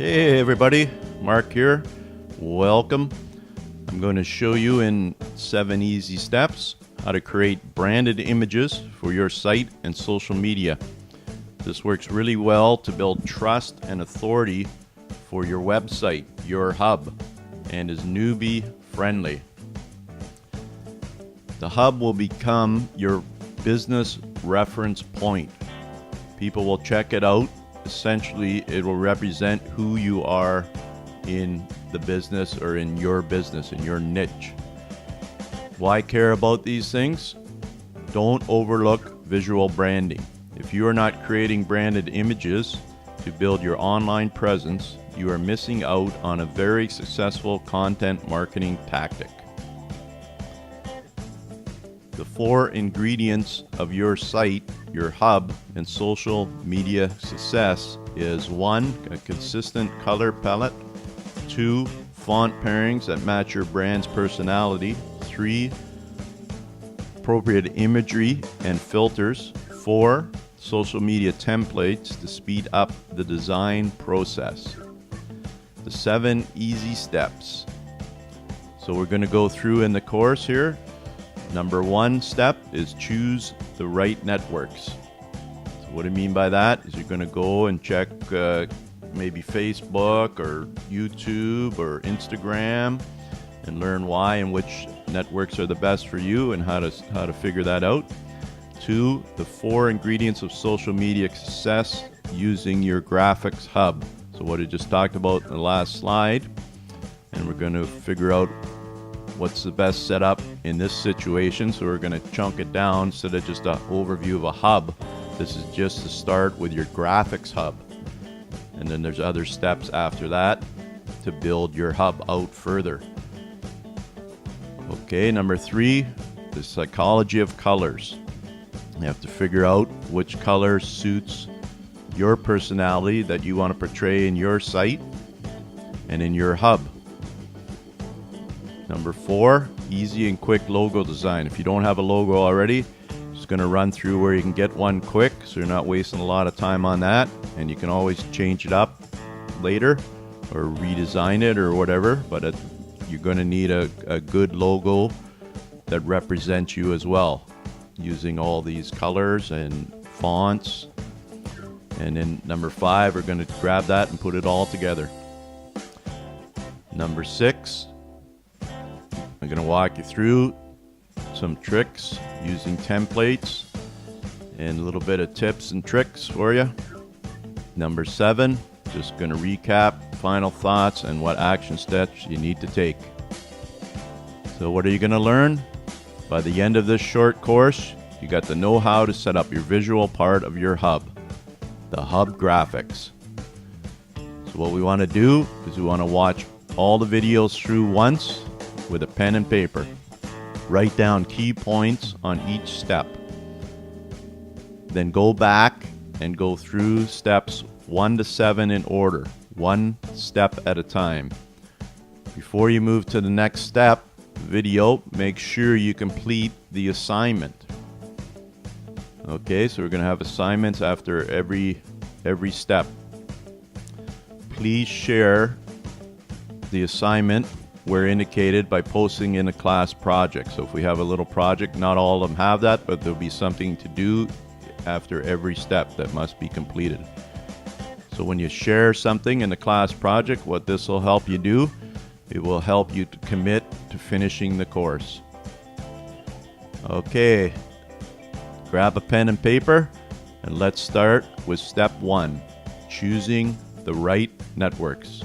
Hey everybody, Mark here. Welcome. I'm going to show you in 7 easy steps how to create branded images for your site and social media. This works really well to build trust and authority for your website, your hub, and is Newbie friendly. The hub will become your business reference point. People will check it out. Essentially, it will represent who you are in the business or in your business, in your niche. Why care about these things? Don't overlook visual branding. If you are not creating branded images to build your online presence, you are missing out on a very successful content marketing tactic. The 4 ingredients of your site, your hub, and social media success is 1. A consistent color palette, 2. Font pairings that match your brand's personality, 3. Appropriate imagery and filters, 4. Social media templates to speed up the design process. The 7 easy steps. So we're going to go through in the course here. Number 1 step is choose the right networks. So what I mean by that is you're going to go and check maybe Facebook or YouTube or Instagram and learn why and which networks are the best for you and how to figure that out. 2, the 4 ingredients of social media success using your graphics hub. So what I just talked about in the last slide, and we're going to figure out what's the best setup in this situation. So we're going to chunk it down instead of just an overview of a hub. This is just to start with your graphics hub. And then there's other steps after that to build your hub out further. Okay, number 3, the psychology of colors. You have to figure out which color suits your personality that you want to portray in your site and in your hub. Number 4, easy and quick logo design. If you don't have a logo already, just going to run through where you can get one quick so you're not wasting a lot of time on that, and you can always change it up later or redesign it or whatever, but you're going to need a good logo that represents you as well, using all these colors and fonts. And then number 5, we're going to grab that and put it all together. Number 6, I'm going to walk you through some tricks using templates and a little bit of tips and tricks for you. Number 7, just going to recap final thoughts and what action steps you need to take. So what are you going to learn? By the end of this short course, you got to know how to set up your visual part of your hub, the hub graphics. So what we want to do is we want to watch all the videos through once with a pen and paper. Write down key points on each step. Then go back and go through steps 1 to 7 in order, 1 step at a time. Before you move to the next step, video, make sure you complete the assignment. Okay, so we're going to have assignments after every step. Please share the assignment where indicated by posting in a class project. So if we have a little project, not all of them have that, but there'll be something to do after every step that must be completed. So when you share something in the class project, what this will help you do, it will help you to commit to finishing the course. Okay, grab a pen and paper and let's start with step 1, choosing the right networks.